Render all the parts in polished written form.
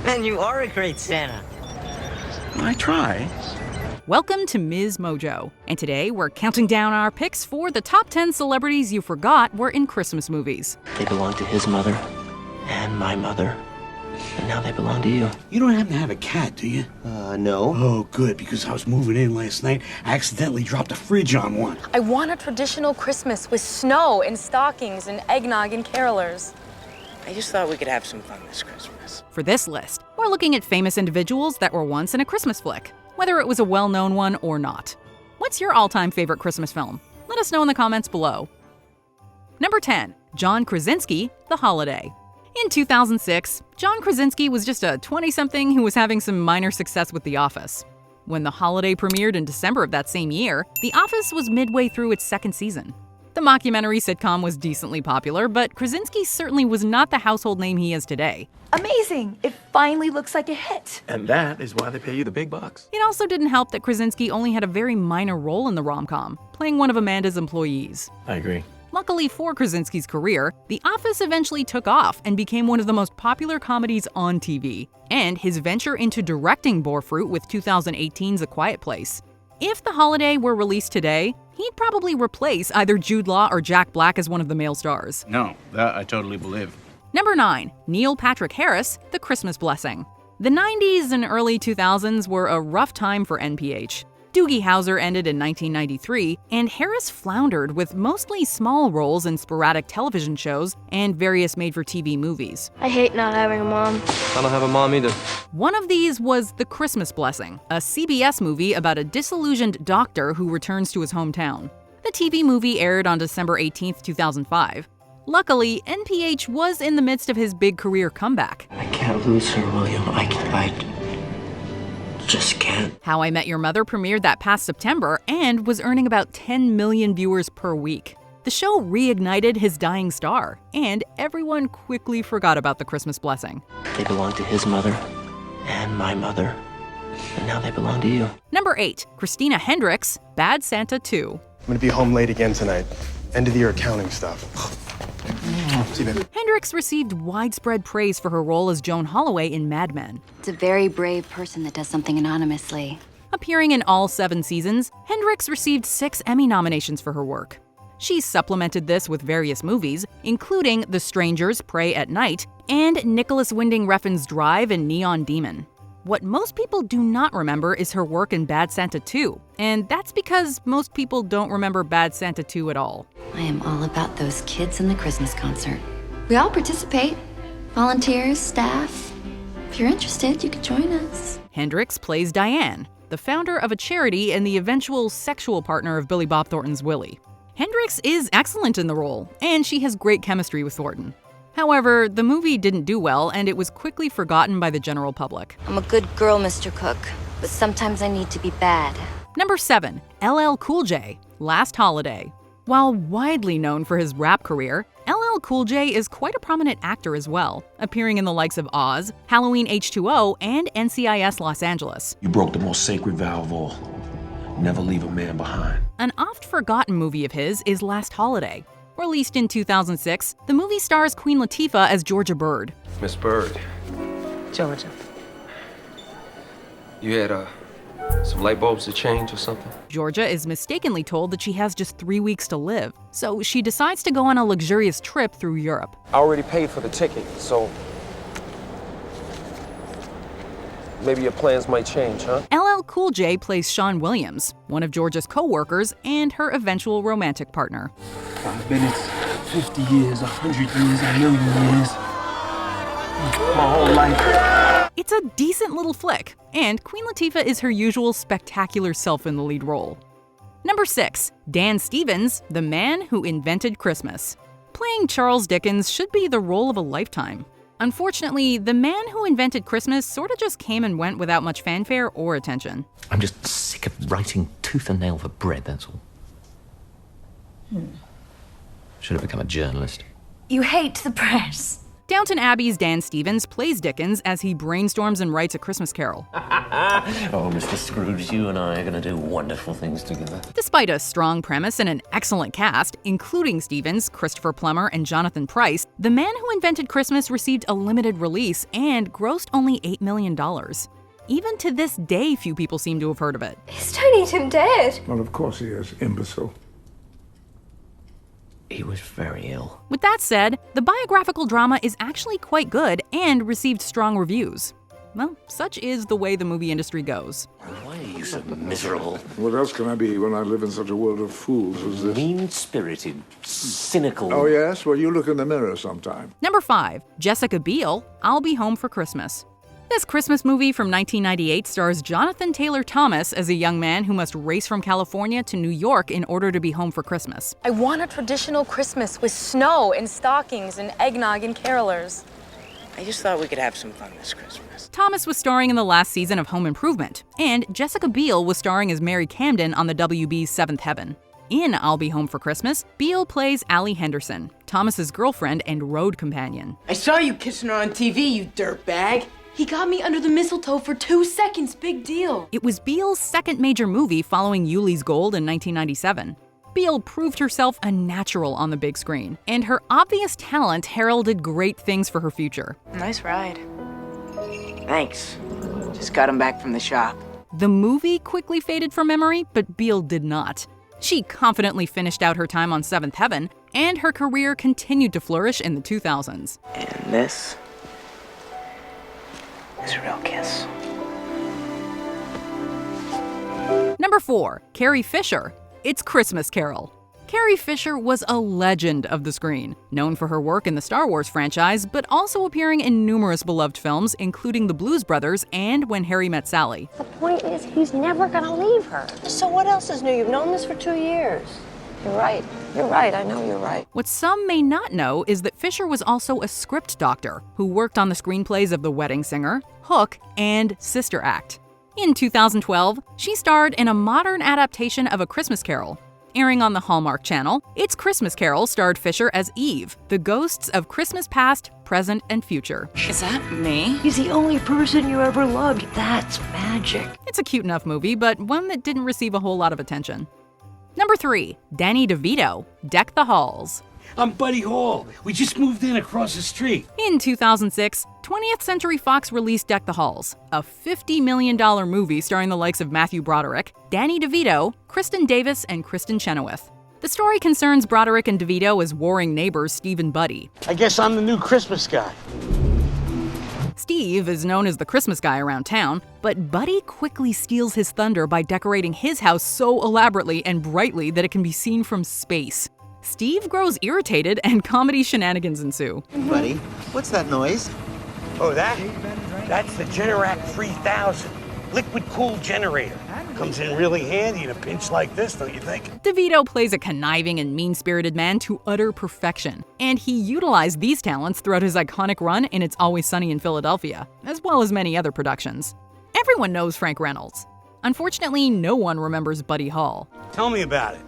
Man, you are a great Santa. I try. Welcome to MsMojo, and today we're counting down our picks for the top 10 celebrities you forgot were in Christmas movies. They belong to his mother and my mother, and now they belong to you. You don't happen to have a cat, do you? No. Oh, good, because I was moving in last night. I accidentally dropped a fridge on one. I want a traditional Christmas with snow and stockings and eggnog and carolers. I just thought we could have some fun this Christmas. For this list, we're looking at famous individuals that were once in a Christmas flick, whether it was a well-known one or not. What's your all-time favorite Christmas film? Let us know in the comments below. Number 10, John Krasinski, The Holiday. In 2006, John Krasinski was just a 20-something who was having some minor success with The Office. When The Holiday premiered in December of that same year, The Office was midway through its second season. The mockumentary sitcom was decently popular, but Krasinski certainly was not the household name he is today. Amazing! It finally looks like a hit. And that is why they pay you the big bucks. It also didn't help that Krasinski only had a very minor role in the rom-com, playing one of Amanda's employees. I agree. Luckily for Krasinski's career, The Office eventually took off and became one of the most popular comedies on TV, and his venture into directing bore fruit with 2018's A Quiet Place. If The Holiday were released today, he'd probably replace either Jude Law or Jack Black as one of the male stars. No, that I totally believe. Number 9, Neil Patrick Harris, The Christmas Blessing. The 90s and early 2000s were a rough time for NPH. Doogie Howser ended in 1993, and Harris floundered with mostly small roles in sporadic television shows and various made-for-TV movies. I hate not having a mom. I don't have a mom either. One of these was The Christmas Blessing, a CBS movie about a disillusioned doctor who returns to his hometown. The TV movie aired on December 18, 2005. Luckily, NPH was in the midst of his big career comeback. I can't lose her, William. I just can't. How I Met Your Mother premiered that past September and was earning about 10 million viewers per week. The show reignited his dying star, and everyone quickly forgot about The Christmas Blessing. They belong to his mother and my mother, and now they belong to you. Number 8, Christina Hendricks, Bad Santa 2. I'm gonna be home late again tonight. End of the year accounting stuff. See you, baby. Hendricks received widespread praise for her role as Joan Holloway in Mad Men. It's a very brave person that does something anonymously. Appearing in all 7 seasons, Hendricks received 6 Emmy nominations for her work. She supplemented this with various movies, including The Strangers, Pray at Night, and Nicholas Winding Refn's Drive and Neon Demon. What most people do not remember is her work in Bad Santa 2, and that's because most people don't remember Bad Santa 2 at all. I am all about those kids in the Christmas concert. We all participate. Volunteers, staff. If you're interested, you can join us. Hendricks plays Diane, the founder of a charity and the eventual sexual partner of Billy Bob Thornton's Willie. Hendricks is excellent in the role, and she has great chemistry with Thornton. However, the movie didn't do well, and it was quickly forgotten by the general public. I'm a good girl, Mr. Cook, but sometimes I need to be bad. Number 7, LL Cool J, Last Holiday. While widely known for his rap career, LL Cool J is quite a prominent actor as well, appearing in the likes of Oz, Halloween H2O, and NCIS Los Angeles. You broke the most sacred vow of all. Never leave a man behind. An oft-forgotten movie of his is Last Holiday. Released in 2006, the movie stars Queen Latifah as Georgia Bird. Miss Bird, Georgia. you had some light bulbs to change or something? Georgia is mistakenly told that she has just 3 weeks to live, so she decides to go on a luxurious trip through Europe. I already paid for the ticket, so maybe your plans might change, huh? LL Cool J plays Sean Williams, one of Georgia's co-workers and her eventual romantic partner. 5 minutes, 50 years, 100 years, a million years. My whole life. It's a decent little flick, and Queen Latifah is her usual spectacular self in the lead role. Number 6, Dan Stevens, the man who invented Christmas. Playing Charles Dickens should be the role of a lifetime. Unfortunately, the man who invented Christmas sort of just came and went without much fanfare or attention. I'm just sick of writing tooth and nail for bread, that's all. Should have become a journalist. You hate the press. Downton Abbey's Dan Stevens plays Dickens as he brainstorms and writes A Christmas Carol. Oh, Mr. Scrooge, you and I are going to do wonderful things together. Despite a strong premise and an excellent cast, including Stevens, Christopher Plummer, and Jonathan Pryce, The Man Who Invented Christmas received a limited release and grossed only $8 million. Even to this day, few people seem to have heard of it. Is Tony Tim dead? Well, of course he is, imbecile. He was very ill. With that said, the biographical drama is actually quite good and received strong reviews. Well, such is the way the movie industry goes. Why are you so miserable? What else can I be when I live in such a world of fools as this? Mean-spirited, cynical. Oh, yes? Well, you look in the mirror sometime. Number 5, Jessica Biel, I'll Be Home for Christmas. This Christmas movie from 1998 stars Jonathan Taylor Thomas as a young man who must race from California to New York in order to be home for Christmas. I want a traditional Christmas with snow and stockings and eggnog and carolers. I just thought we could have some fun this Christmas. Thomas was starring in the last season of Home Improvement, and Jessica Biel was starring as Mary Camden on the WB's Seventh Heaven. In I'll Be Home for Christmas, Biel plays Allie Henderson, Thomas's girlfriend and road companion. I saw you kissing her on TV, you dirtbag. He got me under the mistletoe for 2 seconds, big deal. It was Biel's second major movie following Yuli's Gold in 1997. Biel proved herself a natural on the big screen, and her obvious talent heralded great things for her future. Nice ride. Thanks. Just got him back from the shop. The movie quickly faded from memory, but Biel did not. She confidently finished out her time on Seventh Heaven, and her career continued to flourish in the 2000s. And this is a real kiss. Number 4, Carrie Fisher, It's Christmas Carol. Carrie Fisher was a legend of the screen, known for her work in the Star Wars franchise, but also appearing in numerous beloved films, including The Blues Brothers and When Harry Met Sally. The point is, he's never gonna leave her. So what else is new? You've known this for 2 years. You're right. You're right. I know you're right. What some may not know is that Fisher was also a script doctor who worked on the screenplays of The Wedding Singer, Hook, and Sister Act. In 2012, she starred in a modern adaptation of A Christmas Carol. Airing on the Hallmark Channel, It's Christmas Carol starred Fisher as Eve, the ghosts of Christmas past, present, and future. Is that me? He's the only person you ever loved. That's magic. It's a cute enough movie, but one that didn't receive a whole lot of attention. Number 3, Danny DeVito, Deck the Halls. I'm Buddy Hall. We just moved in across the street. In 2006, 20th Century Fox released Deck the Halls, a $50 million movie starring the likes of Matthew Broderick, Danny DeVito, Kristen Davis, and Kristen Chenoweth. The story concerns Broderick and DeVito as warring neighbors Steve and Buddy. I guess I'm the new Christmas guy. Steve is known as the Christmas guy around town, but Buddy quickly steals his thunder by decorating his house so elaborately and brightly that it can be seen from space. Steve grows irritated and comedy shenanigans ensue. Buddy, what's that noise? Oh, that's the Generac 3000. Liquid cooled generator. Comes in really handy in a pinch like this, don't you think? DeVito plays a conniving and mean-spirited man to utter perfection, and he utilized these talents throughout his iconic run in It's Always Sunny in Philadelphia, as well as many other productions. Everyone knows Frank Reynolds. Unfortunately, no one remembers Buddy Hall. Tell me about it.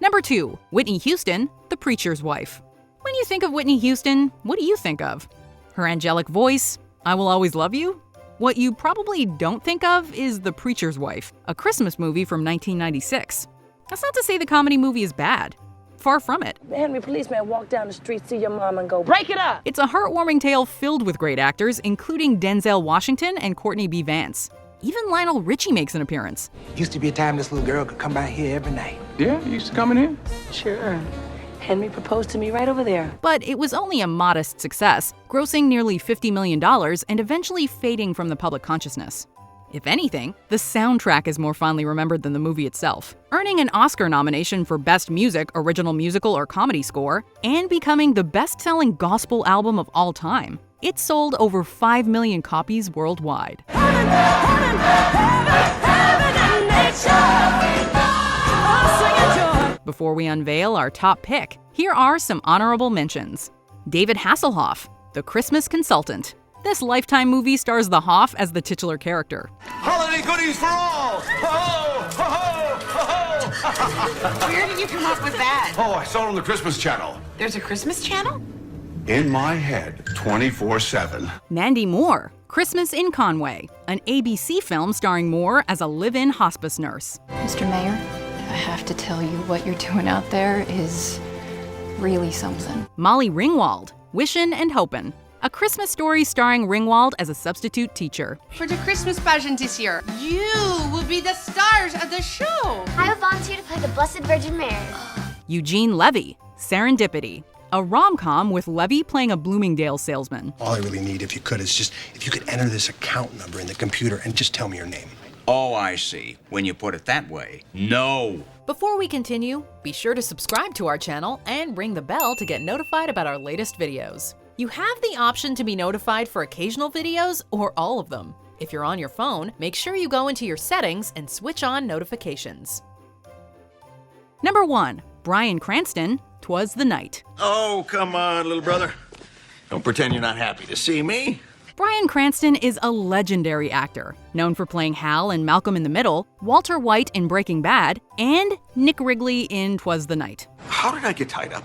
Number 2, Whitney Houston, The Preacher's Wife. When you think of Whitney Houston, what do you think of? Her angelic voice, I Will Always Love You? What you probably don't think of is The Preacher's Wife, a Christmas movie from 1996. That's not to say the comedy movie is bad. Far from it. Henry, policeman, walk down the street, see your mom, and go, break it up! It's a heartwarming tale filled with great actors, including Denzel Washington and Courtney B. Vance. Even Lionel Richie makes an appearance. Used to be a time this little girl could come by here every night. Yeah, you used to come in here? Sure. Henry proposed to me right over there. But it was only a modest success, grossing nearly $50 million and eventually fading from the public consciousness. If anything, the soundtrack is more fondly remembered than the movie itself, earning an Oscar nomination for Best Music, Original Musical, or Comedy Score, and becoming the best-selling gospel album of all time. It sold over 5 million copies worldwide. Before we unveil our top pick, here are some honorable mentions. David Hasselhoff, The Christmas Consultant. This Lifetime movie stars the Hoff as the titular character. Holiday goodies for all! Ho-ho! Ho-ho! Ho-ho! Where did you come up with that? Oh, I saw it on the Christmas channel. There's a Christmas channel? in my head 24/7. Mandy Moore, Christmas in Conway, an ABC film starring Moore as a live-in hospice nurse. Mr. Mayor, I have to tell you, what you're doing out there is really something. Molly Ringwald, Wishin' and Hopin', a Christmas story starring Ringwald as a substitute teacher. For the Christmas pageant this year, you will be the stars of the show. I will volunteer to play the Blessed Virgin Mary. Eugene Levy, Serendipity, a rom-com with Levy playing a Bloomingdale salesman. All I really need, if you could, is just if you could enter this account number in the computer and just tell me your name. Oh, I see. When you put it that way. No. Before we continue, be sure to subscribe to our channel and ring the bell to get notified about our latest videos. You have the option to be notified for occasional videos or all of them. If you're on your phone, make sure you go into your settings and switch on notifications. Number 1, Bryan Cranston, 'Twas the Night. Oh, come on, little brother. Don't pretend you're not happy to see me. Bryan Cranston is a legendary actor, known for playing Hal in Malcolm in the Middle, Walter White in Breaking Bad, and Nick Wrigley in 'Twas the Night. How did I get tied up?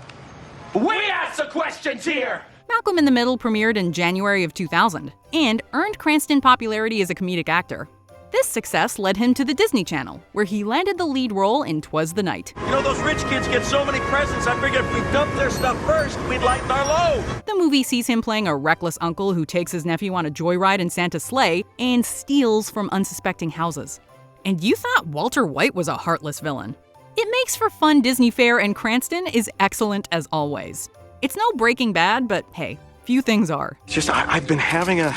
We ask the questions here! Malcolm in the Middle premiered in January of 2000 and earned Cranston popularity as a comedic actor. This success led him to the Disney Channel, where he landed the lead role in 'Twas the Night. You know, those rich kids get so many presents, I figured if we dumped their stuff first, we'd lighten our load. The movie sees him playing a reckless uncle who takes his nephew on a joyride in Santa's sleigh and steals from unsuspecting houses. And you thought Walter White was a heartless villain. It makes for fun Disney fare, and Cranston is excellent as always. It's no Breaking Bad, but hey, few things are. It's just I've been having a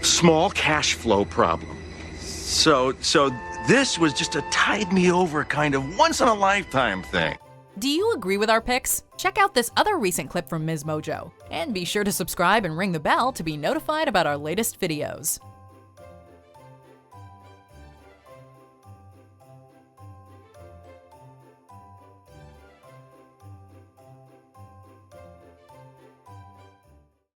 small cash flow problem. So this was just a tide me over kind of once-in-a-lifetime thing. Do you agree with our picks? Check out this other recent clip from MsMojo. And be sure to subscribe and ring the bell to be notified about our latest videos.